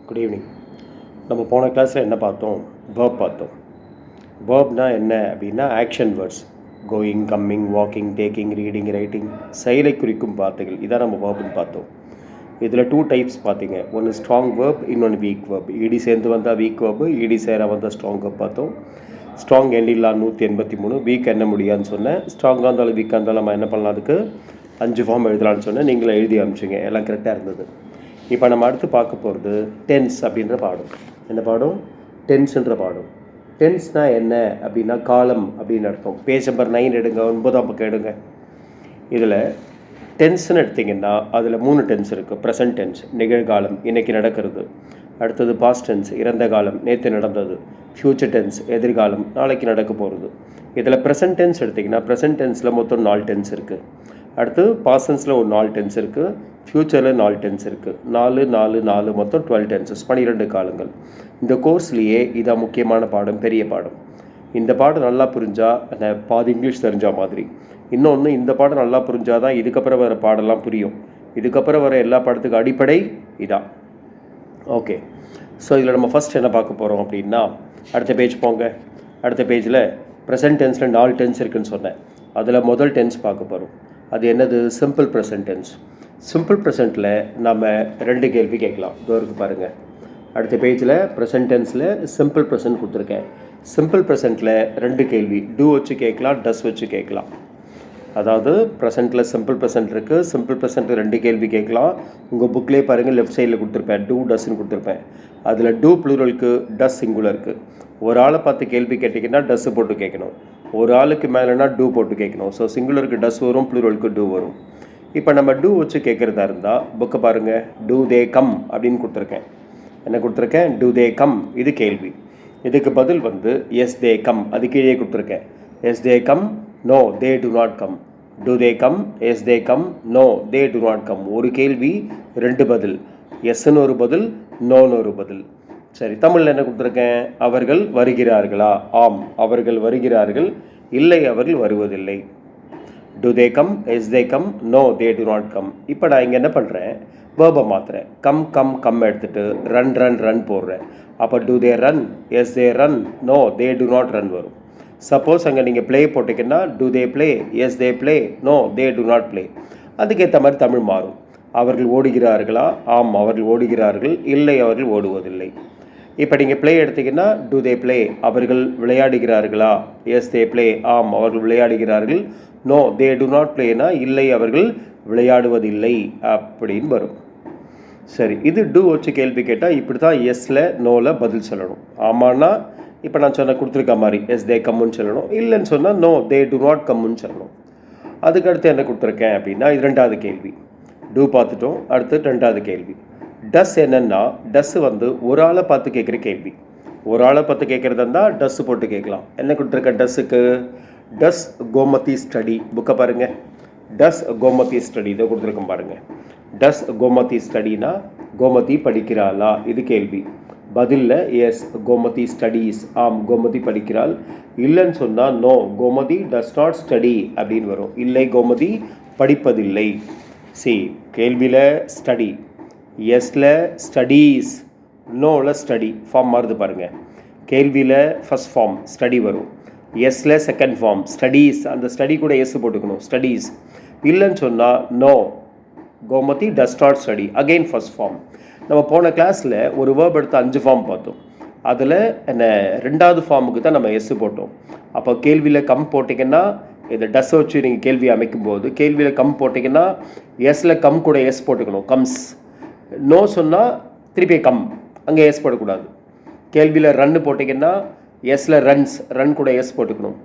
Good evening. நம்ம போன கிளாஸில் என்ன பார்த்தோம்? வேர்ப் பார்த்தோம். வேர்ப்னா என்ன அப்படின்னா action words. Going, coming, walking, taking, reading, writing, செயலை குறிக்கும் வார்த்தைகள். இதான் நம்ம வேர்ப்னு பார்த்தோம். இதில் 2 டைப்ஸ் பார்த்தீங்க. ஒன்று ஸ்ட்ராங் வேர்ப், இன்னொன்று வீக் வேர்ப். இடி சேர்ந்து வந்தால் வீக் வேர்பு, இடி சேர வந்தால் ஸ்ட்ராங் வேர்ப் பார்த்தோம். ஸ்ட்ராங் எண்ணில்லா 183, வீக் என்ன முடியாதுன்னு சொன்னேன். ஸ்ட்ராங்காக இருந்தாலும் வீக்காக இருந்தாலும் நம்ம என்ன பண்ணலாம், அதுக்கு 5 ஃபார்ம் எழுதலான்னு சொன்னேன். நீங்களே எழுதி அனுப்பிச்சிங்க, எல்லாம் கரெக்டாக இருந்தது. இப்போ நம்ம அடுத்து பார்க்க போகிறது டென்ஸ் அப்படின்ற பாடம். என்ன பாடம்? டென்ஸுன்ற பாடம். டென்ஸ்னால் என்ன அப்படின்னா காலம் அப்படின்னு அர்த்தம். பேஜ் நம்பர் 9 எடுங்க, 9ஆம் பக்கம் எடுங்க. இதில் டென்ஸ்ன்னு எடுத்திங்கன்னா அதில் 3 டென்ஸ் இருக்குது. ப்ரெசன்ட் டென்ஸ், நிகழ்காலம், இன்றைக்கி நடக்கிறது. அடுத்தது பாஸ்ட் டென்ஸ், இறந்த காலம், நேற்று நடந்தது. ஃப்யூச்சர் டென்ஸ், எதிர்காலம், நாளைக்கு நடக்க போகிறது. இதில் ப்ரெசன்ட் டென்ஸ் எடுத்திங்கன்னா ப்ரெசன்ட் டென்ஸில் மொத்தம் 4 டென்ஸ் இருக்குது. அடுத்து பாஸ்ட் டென்ஸில் ஒரு 4 டென்ஸ் இருக்குது. ஃப்யூச்சரில் 4 டென்ஸ் இருக்குது. 4 4 4 மொத்தம் 12 டென்சஸ், 12 காலங்கள். இந்த கோர்ஸ்லேயே இதான் முக்கியமான பாடம், பெரிய பாடம். இந்த பாடம் நல்லா புரிஞ்சால் பாதி இங்கிலீஷ் தெரிஞ்ச மாதிரி. இன்னொன்று, இந்த பாடம் நல்லா புரிஞ்சால் தான் இதுக்கப்புறம் வர பாடலாம் புரியும். இதுக்கப்புறம் வர எல்லா பாடத்துக்கும் அடிப்படை இதான். ஓகே, ஸோ இதில் நம்ம ஃபஸ்ட் என்ன பார்க்க போகிறோம் அப்படின்னா, அடுத்த பேஜ் போங்க. அடுத்த பேஜில் ப்ரெசன்ட் டென்ஸில் 4 டென்ஸ் இருக்குதுன்னு சொன்னேன். அதில் முதல் டென்ஸ் பார்க்க போகிறோம். அது என்னது? Simple present tense. சிம்பிள் ப்ரெசண்ட்டில் நம்ம 2 கேள்வி கேட்கலாம். இதோருக்கு பாருங்கள். அடுத்த பேஜில் ப்ரெசன்ட் டென்ஸில் சிம்பிள் ப்ரெசன்ட் கொடுத்துருக்கேன். சிம்பிள் ப்ரெசண்ட்டில் 2 கேள்வி, டூ வச்சு கேட்கலாம், டஸ் வச்சு கேட்கலாம். அதாவது ப்ரெசண்ட்டில் சிம்பிள் ப்ரெசன்ட் இருக்குது. சிம்பிள் ப்ரெசண்ட்டில் 2 கேள்வி கேட்கலாம். உங்கள் புக்லேயே பாருங்கள், லெஃப்ட் சைடில் கொடுத்துருப்பேன், டூ டஸ்ன்னு கொடுத்துருப்பேன். அதில் டூ ப்ளூரலுக்கு, டஸ் சிங்குலருக்கு. ஒரு ஆளை பார்த்து கேள்வி கேட்டிங்கன்னா டஸ்ஸு போட்டு கேட்கணும். ஒரு ஆளுக்கு மேலேனா டூ போட்டு கேட்கணும். ஸோ சிங்குலருக்கு டஸ் வரும், ப்ளூரலுக்கு டூ வரும். இப்போ நம்ம டூ வச்சு கேட்குறதா இருந்தால் புக்கை பாருங்கள். டூ தே கம் அப்படின்னு கொடுத்துருக்கேன். என்ன கொடுத்துருக்கேன்? டூ தே கம், இது கேள்வி. இதுக்கு பதில் வந்து எஸ் தே கம், அது கீழே கொடுத்துருக்கேன். Yes they come, no they do not come. Do they come, yes they come, no they do not come. ஒரு கேள்வி 2 பதில். எஸ்ன்னு ஒரு பதில், நோன்னு ஒரு பதில். சரி, தமிழில் என்ன கொடுத்துருக்கேன்? அவர்கள் வருகிறார்களா? ஆம், அவர்கள் வருகிறார்கள். இல்லை, அவர்கள் வருவதில்லை. do they come, yes they come, no they do not come. இப்போ நான் இங்கே என்ன பண்ணுறேன்? வேர்பை மாற்றுறேன். கம் எடுத்துகிட்டு ரன் போடுறேன். அப்போ do they run, yes they run, no they do not run வரும். சப்போஸ் அங்கே நீங்கள் ப்ளே போட்டிங்கன்னா do they play, yes they play, no they do not play. அதுக்கேற்ற மாதிரி தமிழ் மாறும். அவர்கள் ஓடுகிறார்களா? ஆம், அவர்கள் ஓடுகிறார்கள். இல்லை, அவர்கள் ஓடுவதில்லை. இப்போ நீங்கள் ப்ளே எடுத்திங்கன்னா do they play, அவர்கள் விளையாடுகிறார்களா? எஸ் தே ப்ளே, ஆம், அவர்கள் விளையாடுகிறார்கள். நோ தே டு நாட் ப்ளேனா, இல்லை, அவர்கள் விளையாடுவதில்லை அப்படின்னு வரும். சரி, இது டூ வச்சு கேள்வி கேட்டால் இப்படி தான் எஸ்ஸில் நோவில் பதில் சொல்லணும். ஆமான்னா இப்போ நான் சொன்ன கொடுத்துருக்க மாதிரி எஸ் தே கம்முன்னு சொல்லணும். இல்லைன்னு சொன்னால் நோ தே டு நாட் கம்முன்னு சொல்லணும். அதுக்கடுத்து என்ன கொடுத்துருக்கேன் அப்படின்னா, இது 2வது கேள்வி. டூ பார்த்துட்டோம். அடுத்து 2வது கேள்வி. டஸ் என்னென்னா, டஸ்ஸு வந்து ஒரு ஆளை பார்த்து கேட்குற கேள்வி. ஒரு ஆளை பார்த்து கேட்குறதா இருந்தால் டஸ்ஸு போட்டு கேட்கலாம். என்ன கொடுத்துருக்கேன் டஸ்ஸுக்கு? டஸ் கோமதி ஸ்டடி. புக்கை பாருங்கள். டஸ் கோமதி ஸ்டடி, இதை கொடுத்துருக்கோம் பாருங்கள். டஸ் கோமதி ஸ்டடினா கோமதி படிக்கிறாளா, இது கேள்வி. பதிலில் எஸ் கோமதி ஸ்டடீஸ், ஆம் கோமதி படிக்கிறாள். இல்லைன்னு சொன்னால் no Gomathi does not study அப்படின்னு வரும். இல்லை, கோமதி படிப்பதில்லை. சி, கேள்வியில் ஸ்டடி, எஸ்ல ஸ்டடீஸ், நோவில் ஸ்டடி. ஃபார்ம் மாறுது பாருங்கள். கேள்வியில் ஃபஸ்ட் ஃபார்ம் ஸ்டடி வரும். எஸ்ல செகண்ட் ஃபார்ம் ஸ்டடீஸ், அந்த ஸ்டடி கூட எஸ் போட்டுக்கணும், ஸ்டடீஸ். இல்லைன்னு சொன்னால் no Gomathi does not study, again first form. நம்ம போன கிளாஸில் ஒரு வேர்ப் எடுத்து 5 ஃபார்ம் பார்த்தோம். அதில் என்ன 2வது ஃபார்முக்கு தான் நம்ம எஸ் போட்டோம். அப்போ கேள்வியில் கம் போட்டிங்கன்னா, இதை டஸ் வச்சு நீங்கள் கேள்வி அமைக்கும்போது கேள்வியில் கம் போட்டிங்கன்னா எஸ்ஸில் கம் கூட எஸ் போட்டுக்கணும், கம்ஸ். நோ சொன்னால் திருப்பி கம், அங்கே எஸ் போடக்கூடாது. கேள்வியில் ரன்னு போட்டிங்கன்னா எஸ்ஸில் ரன்ஸ், ரன் கூட எஸ் போட்டுக்கணும்.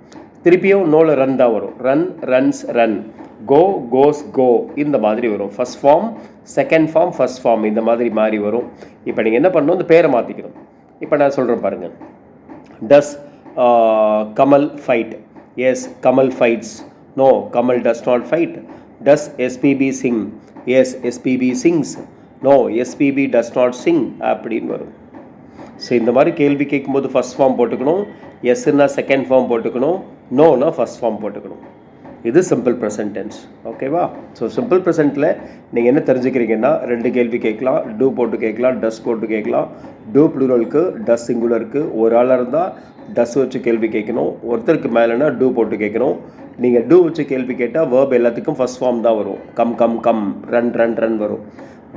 திருப்பியும் நோவில் ரன் தான் வரும். Run, runs, run. Go, goes, go, இந்த மாதிரி வரும். First form, second form, first form, இந்த மாதிரி மாறி வரும். இப்போ நீங்கள் என்ன பண்ணணும்? இந்த பேரை மாற்றிக்கணும். இப்போ நான் சொல்கிறேன் பாருங்கள். Does Kamal fight? Yes, Kamal fights. No, Kamal does not fight. Does SPB sing? Yes, SPB sings. No, SPB does not sing அப்படின்னு வரும். ஸோ இந்த மாதிரி கேள்வி கேட்கும்போது ஃபஸ்ட் ஃபார்ம் போட்டுக்கணும். எஸ்ன்னா செகண்ட் ஃபார்ம் போட்டுக்கணும். நோனா ஃபஸ்ட் ஃபார்ம் போட்டுக்கணும். இது சிம்பிள் ப்ரெசன்ட் டென்ஸ். ஓகேவா? ஸோ சிம்பிள் ப்ரெசென்ட்டில் நீங்கள் என்ன தெரிஞ்சுக்கிறீங்கன்னா 2 கேள்வி கேட்கலாம். டூ போட்டு கேட்கலாம், டஸ் போட்டு கேட்கலாம். டூ ப்ளூரலுக்கு, டஸ் சிங்குலருக்கு. ஒரு ஆளாக இருந்தால் டஸ் வச்சு கேள்வி கேட்கணும். ஒருத்தருக்கு மேலேனா டூ போட்டு கேட்கணும். நீங்கள் டூ வச்சு கேள்வி கேட்டால் வேர்ப் எல்லாத்துக்கும் ஃபஸ்ட் ஃபார்ம் தான் வரும். Come come come, run run run வரும்.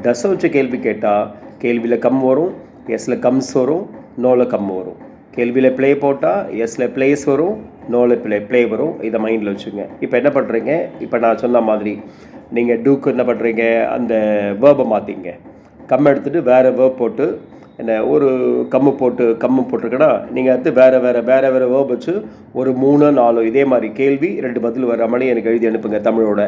டஸ்ஸை வச்சு கேள்வி கேட்டால் கேள்வியில் கம் வரும், எஸ்ஸில் கம்ஸ் வரும், நோவில் கம் வரும். கேள்வியில் ப்ளே போட்டால் எஸ்ஸில் ப்ளேஸ் வரும், நோவில் ப்ளே வரும். இதை மைண்டில் வச்சுங்க. இப்போ என்ன பண்ணுறீங்க, இப்போ நான் சொன்ன மாதிரி நீங்கள் டூக்கு என்ன பண்ணுறீங்க, அந்த வேர்பை மாற்றிங்க. கம் எடுத்துகிட்டு வேறு வேர்ப் போட்டு என்ன ஒரு கம்மு போட்டிருக்கேன்னா நீங்கள் அடுத்து வேறு வேர்ப் வச்சு ஒரு 3 4 இதே மாதிரி கேள்வி 2 பதில் வர மாதிரி எனக்கு எழுதி அனுப்புங்க தமிழோட.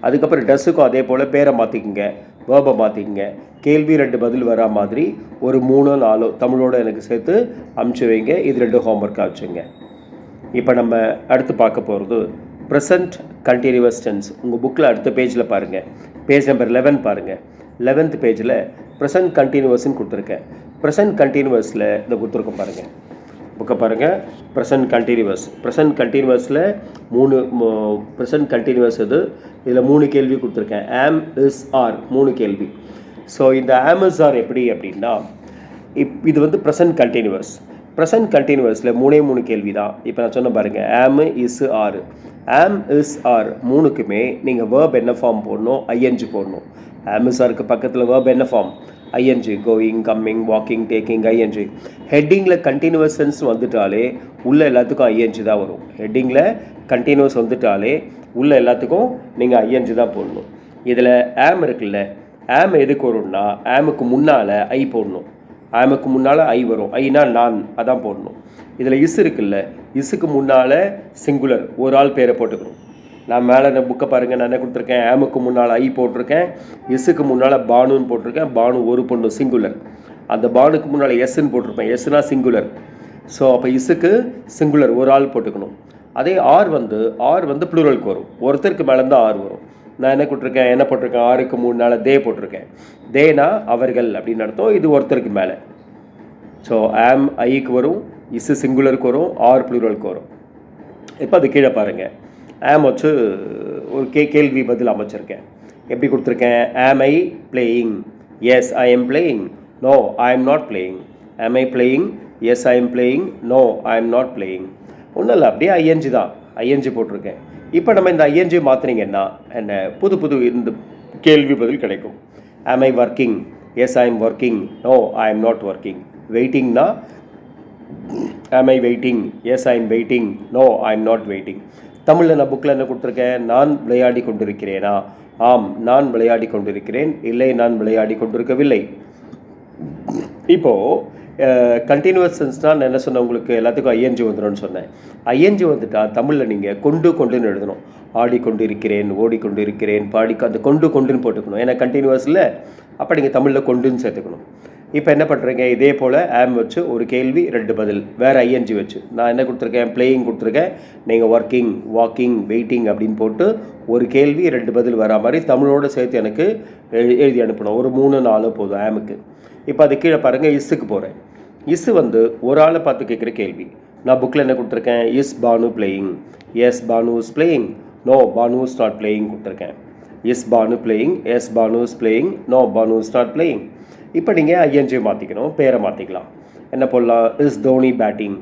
அதுக்கப்புறம் டஸ்ஸுக்கும் அதே போல் பேரை மாற்றிக்குங்க, வேர்பை மாற்றிக்குங்க. கேள்வி 2 பதில் வரா மாதிரி ஒரு 3 4 தமிழோடு எனக்கு சேர்த்து அமுச்சு வைங்க. இது 2 ஹோம்ஒர்க்காக வச்சுங்க. இப்போ நம்ம அடுத்து பார்க்க போகிறது ப்ரெசன்ட் கண்டினியூவஸ் டென்ஸ். உங்கள் புக்கில் அடுத்த பேஜில் பாருங்கள், பேஜ் நம்பர் 11 பாருங்கள். 11th பேஜில் ப்ரெசன்ட் கண்டினியூவஸ்ன்னு கொடுத்துருக்கேன். ப்ரெசன்ட் கண்டினியூவஸில் இதை கொடுத்துருக்கோம் பாருங்கள், புக்கை பாருங்கள். ப்ரெசன்ட் கண்டினியூவஸில் 3 ப்ரெசன்ட் கண்டினியூவஸ் இது. இதில் 3 கேள்வி கொடுத்துருக்கேன். ஆம், இஸ், ஆர் 3 கேள்வி. ஸோ இந்த ஆம், இஸ், ஆர் எப்படி அப்படின்னா இது வந்து ப்ரெசன்ட் கண்டினியூவஸ். ப்ரெசன்ட் கண்டினியூவஸில் 3 கேள்வி தான். இப்போ நான் சொன்ன பாருங்கள், ஆம், இஸ், ஆர். ஆம், இஸ், ஆர் 3க்குமே நீங்கள் வேர்ப் என்ன ஃபார்ம் போடணும், ஐஎன்ஜி போடணும். ஆம், இஸ், ஆருக்கு பக்கத்தில் வேர்ப் என்ன form, I N G. Going, coming, walking, taking, I N G. ஹெட்டிங்கில் கண்டினியூவஸ் டென்ஸ் வந்துட்டாலே உள்ள எல்லாத்துக்கும் ஐஎன்ஜி தான் வரும். ஹெட்டிங்கில் கண்டினியூஸ் வந்துட்டாலே உள்ள எல்லாத்துக்கும் நீங்கள் ஐஎன்ஜி தான் போடணும். இதில் ஆம் இருக்குல்ல, ஆம் எதுக்கு வரும்னா ஆமுக்கு முன்னால் ஐ போடணும். ஆமுக்கு முன்னால் ஐ வரும். ஐனா நான், அதான் போடணும். இதில் இஸ் இருக்குல்ல, இஸ்ஸுக்கு முன்னால் சிங்குலர் ஒரு ஆள் பேரை போட்டுக்கணும். நான் மேலே இந்த புக்கை பாருங்கள், நான் என்ன கொடுத்துருக்கேன், ஆமுக்கு முன்னால் ஐ போட்டிருக்கேன், இஸ்ஸுக்கு முன்னால் பானுன்னு போட்டிருக்கேன். பானு ஒரு பொண்ணு சிங்குலர். அந்த பானுக்கு முன்னால் எஸ்ன்னு போட்டிருப்பேன், எஸ்னா சிங்குலர். ஸோ அப்போ இஸ்ஸுக்கு சிங்குலர் ஒரு ஆள் போட்டுக்கணும். அதே ஆர் வந்து ப்ளூரலுக்கு வரும். ஒருத்தருக்கு மேலேருந்து ஆர் வரும். நான் என்ன கொடுத்துருக்கேன், என்ன போட்டிருக்கேன், ஆருக்கு முன்னால் தே போட்டிருக்கேன். தேனா அவர்கள் அப்படின்னு அர்த்தம். இது ஒருத்தருக்கு மேலே. ஸோ ஆம் ஐக்கு வரும், இஸ்ஸு சிங்குலருக்கு வரும், ஆர் ப்ளூரலுக்கு வரும். இப்போ அது கீழே பாருங்கள், ஆம் வச்சு ஒரு கேள்வி பதில் அமைச்சிருக்கேன். எப்படி கொடுத்துருக்கேன், am I playing, yes I am playing, no I am not playing. Am I playing, yes I am playing, no I am not playing. ஒன்றும் இல்லை, அப்படியே ஐஎன்ஜி தான், ஐஎன்ஜி போட்டிருக்கேன். இப்போ நம்ம இந்த ஐஎன்ஜி மாற்றினீங்கன்னா என்ன புது இந்த கேள்வி பதில் கிடைக்கும். Am I working, yes I am working, no I am not working. வெயிட்டிங்னா am I waiting, yes I am waiting, no I am not waiting. தமிழில் நான் புக்கில் என்ன கொடுத்துருக்கேன், நான் விளையாடி கொண்டிருக்கிறேனா, ஆம் நான் விளையாடி கொண்டிருக்கிறேன், இல்லை நான் விளையாடி கொண்டிருக்கவில்லை. இப்போது கண்டினியூவஸ் சென்ஸ்னால் நான் என்ன சொன்னேன், உங்களுக்கு எல்லாத்துக்கும் ஐஎன்ஜி வந்துடும்னு சொன்னேன். ஐஎன்ஜி வந்துட்டால் தமிழில் நீங்கள் கொண்டுன்னு எழுதணும். ஆடிக்கொண்டிருக்கிறேன், ஓடிக்கொண்டிருக்கிறேன், அந்த கொண்டுன்னு போட்டுக்கணும். ஏன்னா கண்டினியூவஸில் அப்போ நீங்கள் தமிழில் கொண்டுன்னு சேர்த்துக்கணும். இப்போ என்ன பண்ணுறீங்க, இதே போல் ஆம் வச்சு ஒரு கேள்வி 2 பதில் வேறு ஐஎன்ஜி வச்சு. நான் என்ன கொடுத்துருக்கேன், பிளேயிங் கொடுத்துருக்கேன். நீங்கள் ஒர்க்கிங், வாக்கிங், வெயிட்டிங் அப்படின்னு போட்டு ஒரு கேள்வி 2 பதில் வரா மாதிரி தமிழோடு சேர்த்து எனக்கு எழுதி அனுப்பணும். ஒரு 3 4 போதும் ஆமுக்கு. இப்போ அது கீழே பாருங்கள், இஸ்ஸுக்கு போகிறேன். இஸ்ஸு வந்து ஒரு ஆளை பார்த்து கேட்குற கேள்வி. நான் புக்கில் என்ன கொடுத்துருக்கேன், is Banu playing, yes Banu is playing, no Banu is not playing கொடுத்துருக்கேன். Is Banu playing, yes Banu is playing, no Banu is not playing. இப்போ நீங்கள் ஐஎன்ஜி மாற்றிக்கணும், பேரை மாற்றிக்கலாம். என்ன போடலாம், is Dhoni batting,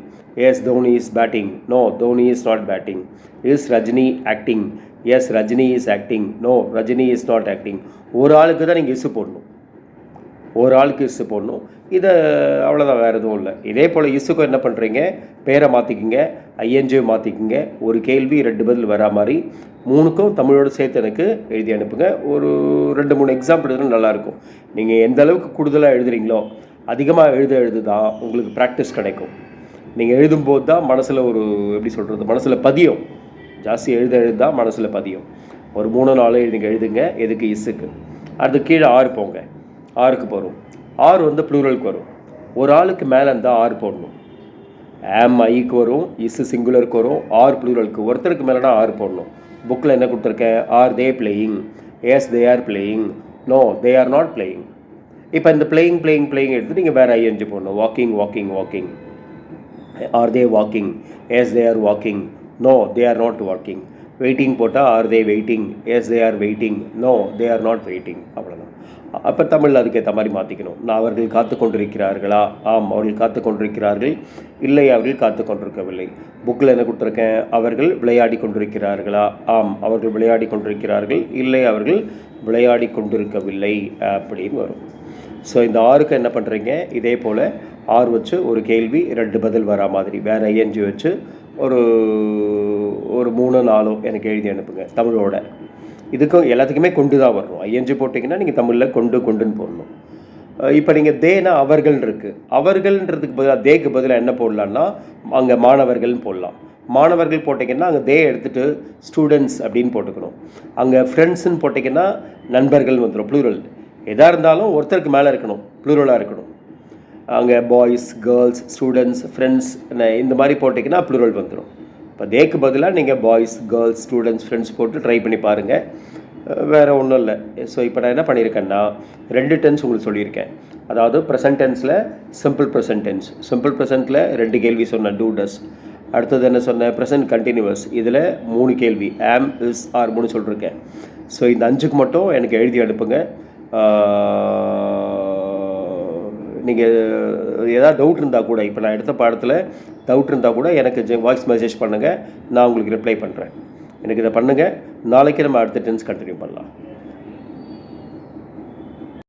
yes Dhoni is batting, no Dhoni is not batting. Is Rajini acting, yes Rajini is acting, no Rajini is not acting. ஒரு ஆளுக்கு தான் நீங்கள் இஸ்ஸு போடணும், ஒரு ஆளுக்கு இஸ்ஸு போடணும். இதை அவ்வளோதான், வேறு எதுவும் இல்லை. இதே போல் இஸ்ஸுக்கும் என்ன பண்ணுறீங்க, பேரை மாற்றிக்கிங்க, ஐஎன்ஜியை மாற்றிக்கிங்க. ஒரு கேள்வி 2 பதில் வரா மாதிரி 3க்கும் தமிழோடு சேர்த்து எனக்கு எழுதி அனுப்புங்க. ஒரு 2 3 எக்ஸாம்பிள் எழுதுனா நல்லாயிருக்கும். நீங்கள் எந்த அளவுக்கு கூடுதலாக எழுதுறீங்களோ அதிகமாக எழுது தான் உங்களுக்கு ப்ராக்டிஸ் கிடைக்கும். நீங்கள் எழுதும்போது தான் மனசில் ஒரு எப்படி சொல்கிறது, மனசில் பதியும். ஜாஸ்தி எழுத தான் மனசில் பதியும். ஒரு 3 4 எழுதுங்க. எதுக்கு, இஸ்ஸுக்கு. அது கீழே ஆறு போங்க, ஆருக்கு போகிறோம். ஆறு வந்து ப்ளூரலுக்கு வரும். ஒரு ஆளுக்கு மேலே இருந்தால் ஆறு போடணும். ஆம் ஐக்கு வரும், இஸ்ஸு சிங்குலருக்கு வரும், ஆர் ப்ளூரலுக்கு. ஒருத்தருக்கு மேலேனா ஆறு போடணும். புக்கில் என்ன கொடுத்துருக்கேன், are they playing, yes they are playing, no they are not playing. இப்போ இந்த பிளேயிங் எடுத்து நீங்கள் வேறு ஐஎன்ஜி போடணும். Walking. Are they walking, yes they are walking, no they are not walking. Waiting போட்டால் are they waiting, yes they are waiting, no they are not waiting, அவ்வளோதான். அப்போ தமிழில் அதுக்கேற்ற மாதிரி மாற்றிக்கணும். நான் அவர்கள் காத்து கொண்டிருக்கிறார்களா? ஆம் அவர்கள் காத்து கொண்டிருக்கிறார்கள். இல்லை அவர்கள் காத்து கொண்டிருக்கவில்லை. புக்கில் என்ன கொடுத்துருக்கேன்? அவர்கள் விளையாடி கொண்டிருக்கிறார்களா? ஆம் அவர்கள் விளையாடி கொண்டிருக்கிறார்கள். இல்லை அவர்கள் விளையாடி கொண்டிருக்கவில்லை அப்படின்னு வரும். ஸோ இந்த ஆருக்கு என்ன பண்ணுறீங்க? இதே போல் ஆர் வச்சு ஒரு கேள்வி 2 பதில் வரா மாதிரி வேறு ஐஎன்ஜி வச்சு ஒரு 3-4 எனக்கு எழுதி அனுப்புங்க தமிழோட. இதுக்கும் எல்லாத்துக்குமே கொண்டு தான் வரணும். ஐஎன்ஜி போட்டிங்கன்னா நீங்கள் தமிழில் கொண்டுன்னு போடணும். இப்போ நீங்கள் தேனா அவர்கள் இருக்குது. அவர்கள்ன்றதுக்கு பதிலாக தேக்கு பதிலாக என்ன போடலான்னா அங்கே மாணவர்கள்னு போடலாம். மாணவர்கள் போட்டிங்கன்னா அங்கே தே எடுத்துகிட்டு ஸ்டூடெண்ட்ஸ் அப்படின்னு போட்டுக்கணும். அங்கே ஃப்ரெண்ட்ஸுன்னு போட்டிங்கன்னா நண்பர்கள் வந்துடும், ப்ளூரல். எதாக இருந்தாலும் ஒருத்தருக்கு மேலே இருக்கணும், ப்ளூரலாக இருக்கணும். அங்கே பாய்ஸ், கேர்ள்ஸ், ஸ்டூடெண்ட்ஸ், ஃப்ரெண்ட்ஸ் இந்த மாதிரி போட்டிங்கன்னா ப்ளூரல் வந்துடும். இப்போ தேக்கு பதிலாக நீங்கள் பாய்ஸ், கேர்ள்ஸ், ஸ்டூடெண்ட்ஸ், ஃப்ரெண்ட்ஸ் போட்டு ட்ரை பண்ணி பாருங்கள். வேறு ஒன்றும் இல்லை. ஸோ இப்போ நான் என்ன பண்ணியிருக்கேன்னா 2 டென்ஸ் உங்களுக்கு சொல்லியிருக்கேன். அதாவது ப்ரெசன்ட் டென்ஸில் சிம்பிள் ப்ரெசன்ட் டென்ஸ், சிம்பிள் ப்ரெசன்ட்டில் 2 கேள்வி சொன்னேன், டூ டஸ். அடுத்தது என்ன சொன்னேன்? ப்ரெசன்ட் கண்டினியூவஸ், இதில் 3 கேள்வி, ஆம், இஸ், ஆர் 3 சொல்லியிருக்கேன். ஸோ இந்த 5க்கு மட்டும் எனக்கு எழுதி அனுப்புங்க. நீங்கள் ஏதாவது டவுட் இருந்தால் கூட, இப்போ நான் எடுத்த பாடத்தில் டவுட் இருந்தால் கூட எனக்கு வாய்ஸ் மெசேஜ் பண்ணுங்கள், நான் உங்களுக்கு ரிப்ளை பண்ணுறேன். எனக்கு இதை பண்ணுங்கள். நாளைக்கு நம்ம அடுத்த டென்ஸ் கண்டினியூ பண்ணலாம்.